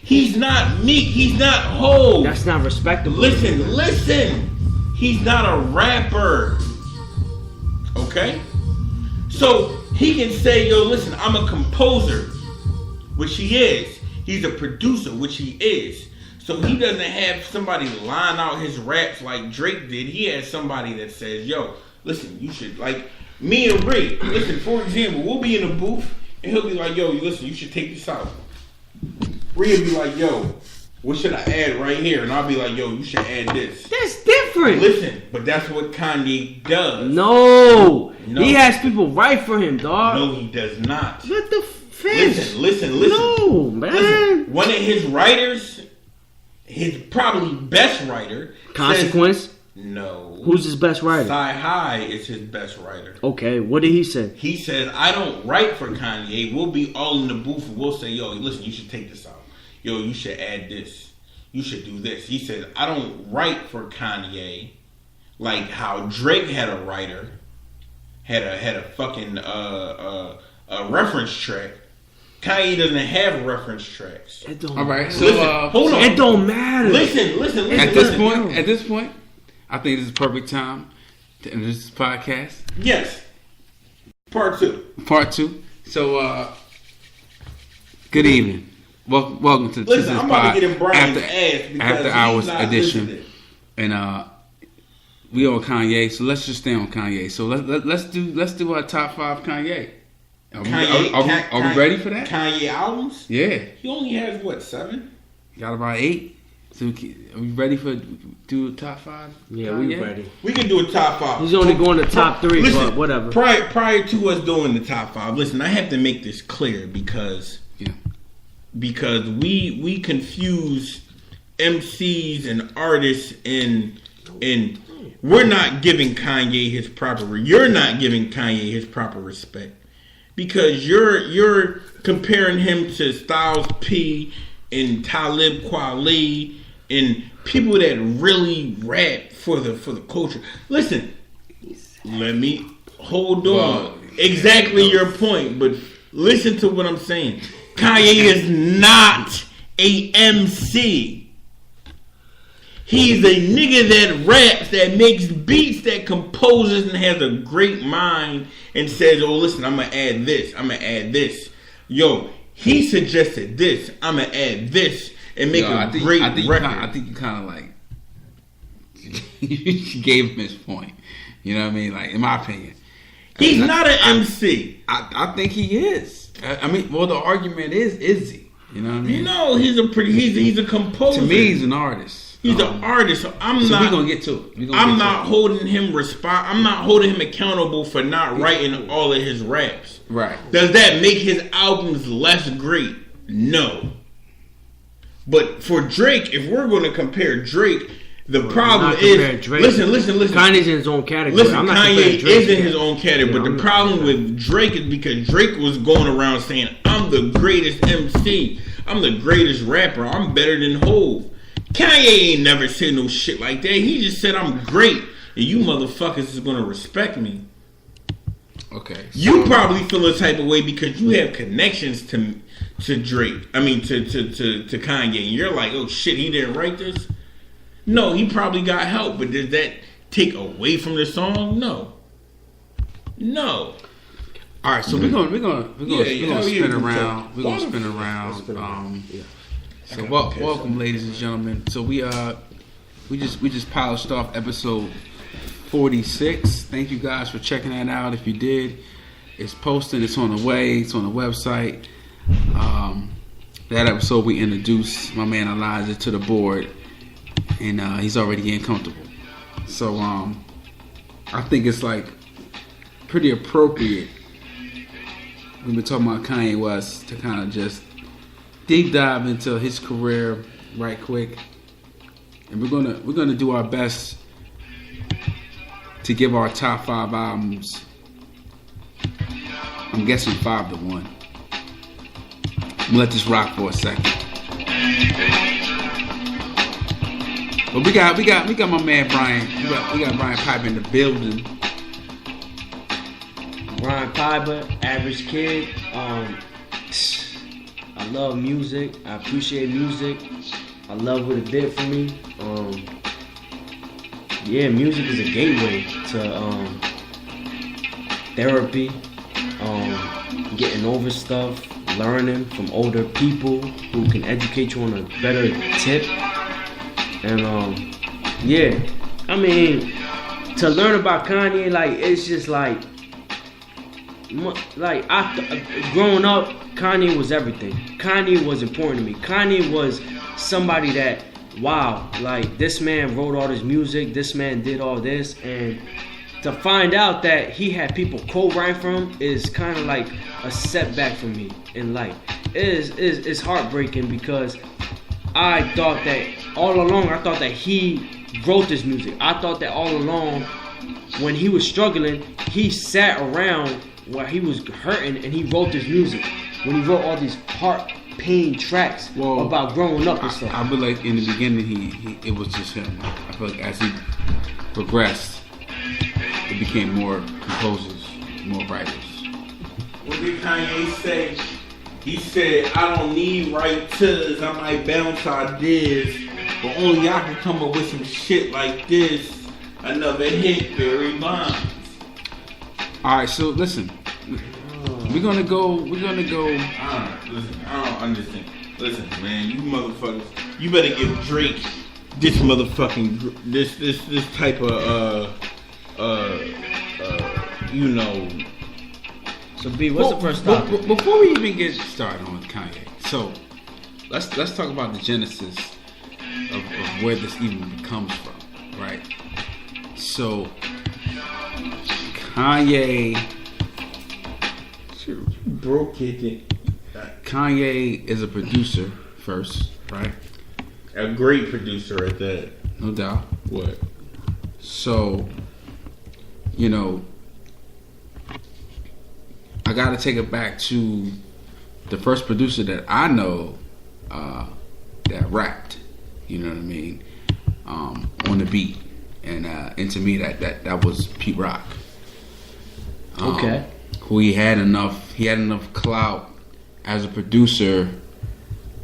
He's not Meek. He's not Hov. That's not respectable. Listen. He's not a rapper. Okay? So he can say, yo, listen, I'm a composer, which he is. He's a producer, which he is. So he doesn't have somebody line out his raps like Drake did. He has somebody that says, yo, listen, you should, like, me and Ray, listen, for example, we'll be in a booth, and he'll be like, yo, listen, you should take this out. Ray will be like, yo, what should I add right here? And I'll be like, yo, you should add this. That's different. Listen, but that's what Kanye does. No. He has people write for him, dog. No, he does not. What the fish? Listen. No, man. Listen, one of his writers, his probably best writer, Consequence? Says, no. Who's his best writer? Sci-Hi is his best writer. Okay, what did he say? He says, I don't write for Kanye. We'll be all in the booth and we'll say, yo, listen, you should take this out. Yo, you should add this. You should do this. He said, I don't write for Kanye like how Drake had a writer, had a fucking a reference track. Kanye doesn't have reference tracks. It don't all right, matter. so listen, hold on. It don't matter. Listen. At this point, I think this is the perfect time to end this podcast. Yes. Part two. So, good evening. Welcome to Listen, this I'm about pod to get in Brian's ass because After Hours he's not edition, listening. and we on Kanye. So let's just stay on Kanye. So let's do our top 5 Kanye. Are we ready for that? Kanye albums? Yeah. He only has what, 7? Got about 8. So are we ready for do top 5? Yeah, Kanye? we ready. We can do a top 5. He's only going to top 3, listen, but whatever. Prior to us doing the top 5, listen, I have to make this clear because we confuse MCs and artists and we're not giving Kanye his proper. You're not giving Kanye his proper respect because you're comparing him to Styles P and Talib Kweli and people that really rap for the culture. Listen, let me hold on. Well, exactly your point, but listen to what I'm saying. Kanye is not a MC. He's a nigga that raps, that makes beats, that composes and has a great mind and says, oh, listen, I'm going to add this. I'm going to add this. Yo, he suggested this. I'm going to add this and make great record. I think you kind of like you gave him his point. You know what I mean? Like, in my opinion. He's not an MC. I think he is. I mean, well, the argument is he? You know what I mean? No, he's a composer. To me, he's an artist. He's an artist. So we're gonna get to it. I'm not holding him I'm not holding him accountable for not writing all of his raps. Right. Does that make his albums less great? No. But for Drake, if we're going to compare Drake, the problem is listen. Kanye's in his own category. Listen, I'm not Kanye Drake is in his own category, but the problem with Drake is because Drake was going around saying, "I'm the greatest MC. I'm the greatest rapper. I'm better than Hov." Kanye ain't never said no shit like that. He just said, "I'm great, and you motherfuckers is gonna respect me." Okay. So you probably feel a type of way because you have connections to Drake. I mean, to Kanye, and you're like, "Oh shit, he didn't write this." No, he probably got help, but does that take away from the song? No. All right, so we're gonna spin around. We're gonna spin around. So welcome, ladies and gentlemen. So we just polished off episode 46. Thank you guys for checking that out. If you did, it's posted. It's on the way. It's on the website. That episode we introduced my man Elijah to the board, and he's already getting comfortable. So I think it's like pretty appropriate. We've been talking about Kanye West to kind of just deep dive into his career right quick, and we're gonna do our best to give our top 5 albums. I'm guessing 5 to 1. I'm gonna let this rock for a second. But we got my man Brian. We got Brian Piper in the building. Brian Piper, average kid. I love music. I appreciate music. I love what it did for me. Yeah, music is a gateway to therapy, getting over stuff, learning from older people who can educate you on a better tip. And yeah, I mean, to learn about Kanye, like, it's just like growing up, Kanye was everything. Kanye was important to me. Kanye was somebody that, wow, like, this man wrote all this music, this man did all this, and to find out that he had people co-write for him is kind of like a setback for me in life. It's heartbreaking because I thought that all along, I thought that he wrote this music. I thought that all along, when he was struggling, he sat around while he was hurting and he wrote this music. When he wrote all these heart pain tracks about growing up and stuff. I feel like in the beginning, it was just him. I feel like as he progressed, it became more composers, more writers. What did Kanye say? He said, I don't need writers, I might bounce ideas, but only I can come up with some shit like this. Another hit, Barry Bonds. Alright, so listen. We're gonna go. Listen, I don't understand. Listen, man, you motherfuckers, you better give Drake this motherfucking, this type of, you know. So B, what's the first topic? Before we even get started on Kanye, so let's talk about the genesis of where this even comes from, right? So Kanye broke it. Kanye is a producer first, right? A great producer at that. No doubt. What? So, you know, I gotta take it back to the first producer that I know that rapped, you know what I mean, on the beat. And to me that was Pete Rock. Okay. Who he had enough clout as a producer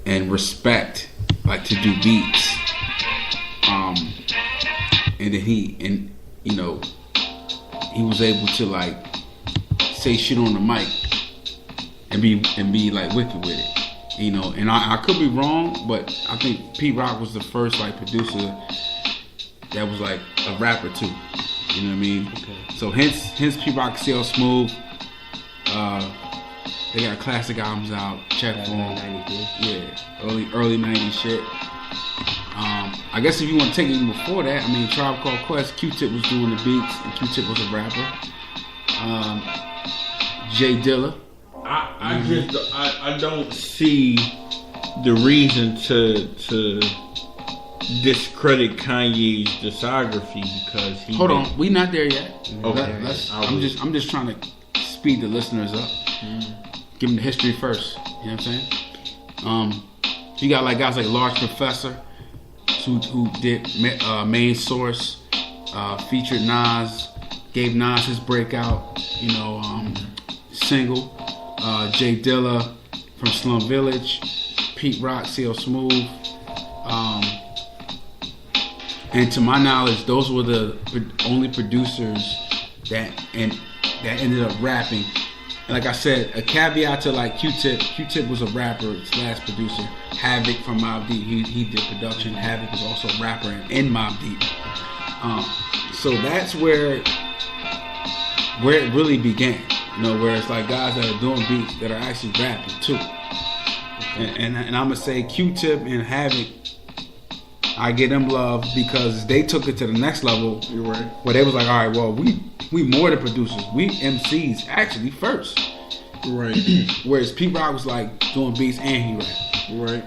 and respect, like, to do beats. And then he was able to, like, say shit on the mic and be like wicked with it. You know, and I could be wrong, but I think Pete Rock was the first, like, producer that was like a rapper too. You know what I mean? Okay. So hence Pete Rock, CL Smooth. They got classic albums out. Check for them. Yeah, early 90s shit. I guess if you want to take it even before that, I mean, Tribe Called Quest, Q-Tip was doing the beats, and Q-Tip was a rapper. Jay Dilla. I don't see the reason to discredit Kanye's discography because he. Hold on, we not there yet. Okay, I'm just trying to speed the listeners up. Give them the history first. You know what I'm saying? You got like guys like Large Professor, who did Main Source, featured Nas, gave Nas his breakout, single. Jay Dilla from Slum Village, Pete Rock, CL Smooth. And to my knowledge, those were the only producers that ended up rapping. And like I said, a caveat to like Q-Tip. Q-Tip was a rapper / producer. Havoc from Mobb Deep, he did production. Havoc was also a rapper in Mobb Deep. So that's where it really began. Where it's like guys that are doing beats that are actually rapping too. And I'm gonna say Q-Tip and Havoc, I give them love because they took it to the next level. You're right. Where they was like, all right, well, we more than producers. We MCs actually first. Right. Whereas Pete Rock was like doing beats and he rapped. Right.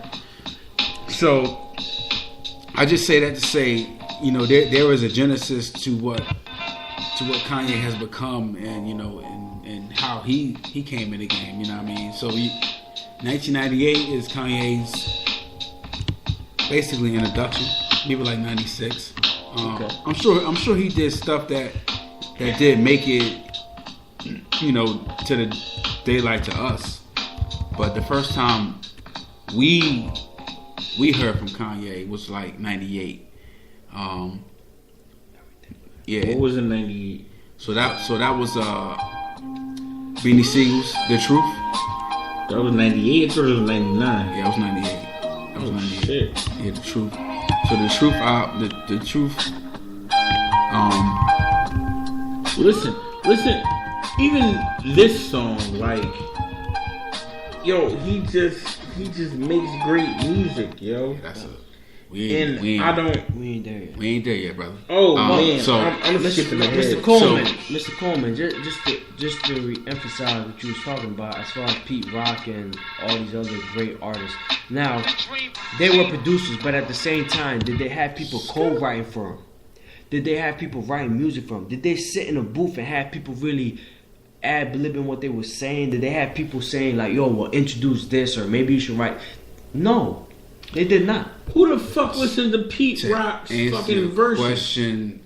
So I just say that to say, there is a genesis to what Kanye has become, and how he came in the game. You know what I mean? So 1998 is Kanye's basically introduction, maybe like 96. Okay. I'm sure he did stuff that did make it, to the daylight to us. But the first time we heard from Kanye was like 98. Yeah. What was in 98? So that was Beanie Siegel's The Truth. That was 98 or was it 99? Yeah, it was 98. That was 98. Shit. Yeah, The Truth. So The Truth the Truth. Listen. Even this song, like, yo, he just makes great music, yo. Yeah, that's we ain't there yet. We ain't there yet, brother. Oh man, so I'm skipping ahead. Mr. Coleman, just to re-emphasize what you was talking about as far as Pete Rock and all these other great artists. Now, they were producers, but at the same time, did they have people co-writing for them? Did they have people writing music for them? Did they sit in a booth and have people really ad-libbing what they were saying? Did they have people saying like, yo, well, introduce this, or maybe you should write? No, they did not. Who the fuck listened to Pete Rock's fucking version? Question,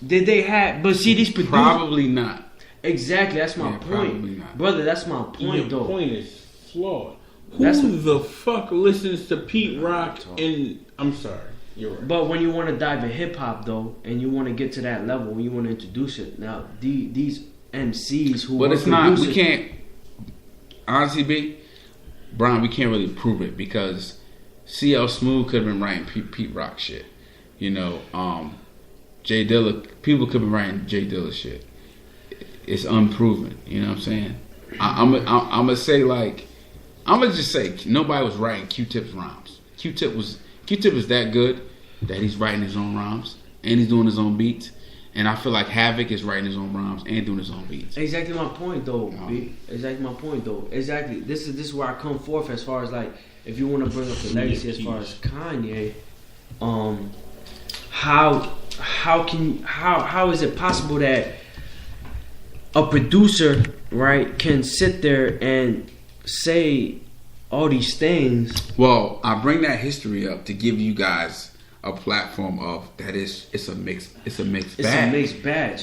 did they have, but see, these producers... Probably not. Exactly, that's my point. Probably not. Brother, that's my point, though. Your point is flawed. Who the fuck listens to Pete Rock and... I'm sorry. You're right. But when you want to dive in hip-hop, though, and you want to get to that level, when you want to introduce it, now, these MCs who... But it's not... We can't... Honestly, Brian, we can't really prove it because CL Smooth could have been writing Pete Rock shit. You know, Jay Dilla... People could have been writing Jay Dilla shit. It's unproven. You know what I'm saying? I'm gonna say, like... I'm gonna just say nobody was writing Q-Tip's rhymes. Q-Tip was that good that he's writing his own rhymes and he's doing his own beats. And I feel like Havoc is writing his own rhymes and doing his own beats. Exactly my point, though. B. Exactly my point, though. Exactly. This is where I come forth as far as like if you want to bring up the legacy as far as Kanye. How is it possible that a producer, right, can sit there and say all these things? Well, I bring that history up to give you guys a platform of that is it's a mixed bag. It's a mixed bag.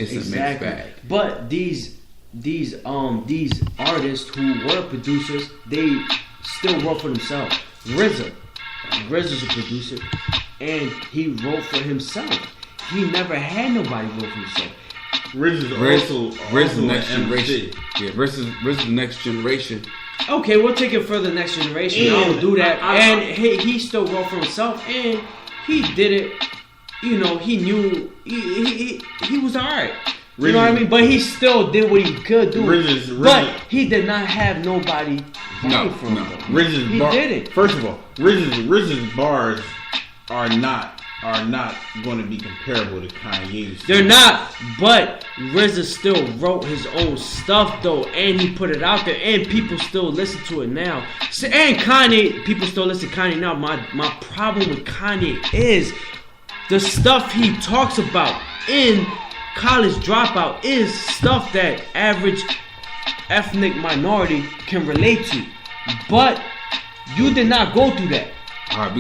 It's exactly. a mixed bag. But these artists who were producers, they still wrote for themselves. RZA's a producer, and he wrote for himself. He never had nobody wrote for himself. RZA's the next generation. Yeah, RZA's the next generation. Okay, we'll take it for the next generation. I don't do that. And he still wrote for himself, and he did it. You know, he knew he was alright. You know what I mean? But he still did what he could do. But he did not have nobody writing for him. He didn't. First of all, RZA's bars are not going to be comparable to Kanye's. They're not, but RZA still wrote his own stuff though, and he put it out there, and people still listen to it now. And Kanye, people still listen to Kanye now. My problem with Kanye is the stuff he talks about in College Dropout is stuff that average ethnic minority can relate to, but you did not go through that. All right,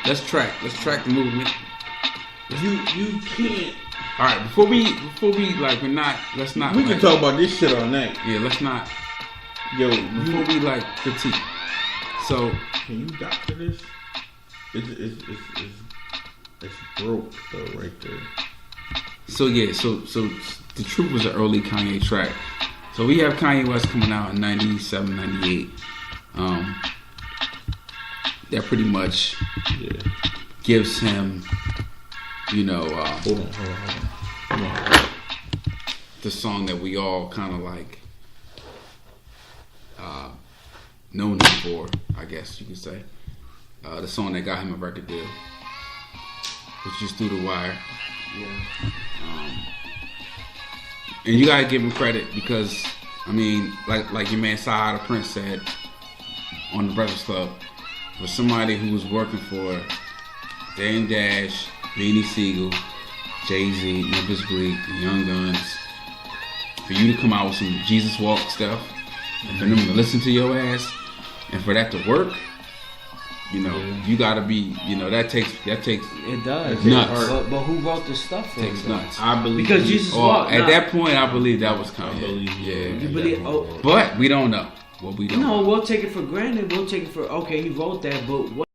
let's track the movement. You can't. All right, before we let's not. We can talk about this shit all night. Yeah, let's not. Yo, before we critique. So can you doctor this? It's broke though, right there. So yeah, so The Truth was an early Kanye track. So we have Kanye West coming out in 97, 98. That pretty much gives him, you know, hold on. the song that we all kind of like known him for, I guess you could say. The song that got him a record deal, which is Through the Wire. Yeah. And you gotta give him credit because, I mean, like your man Sahara the Prince said on the Breakfast Club, for somebody who was working for Dan Dash, Beanie Siegel, Jay-Z, Memphis Bleak, the Young Guns, for you to come out with some Jesus Walk stuff, and for them to listen to your ass, and for that to work, you know, you gotta be, you know, that takes it does nuts. But who wrote the stuff for takes him? Nuts. I believe because Jesus Walk. At that point, I believe that was Kanye. I believe, yeah. You believe? Oh, but we don't know. what we don't. No, we'll take it for granted. We'll take it for okay. He wrote that, but what?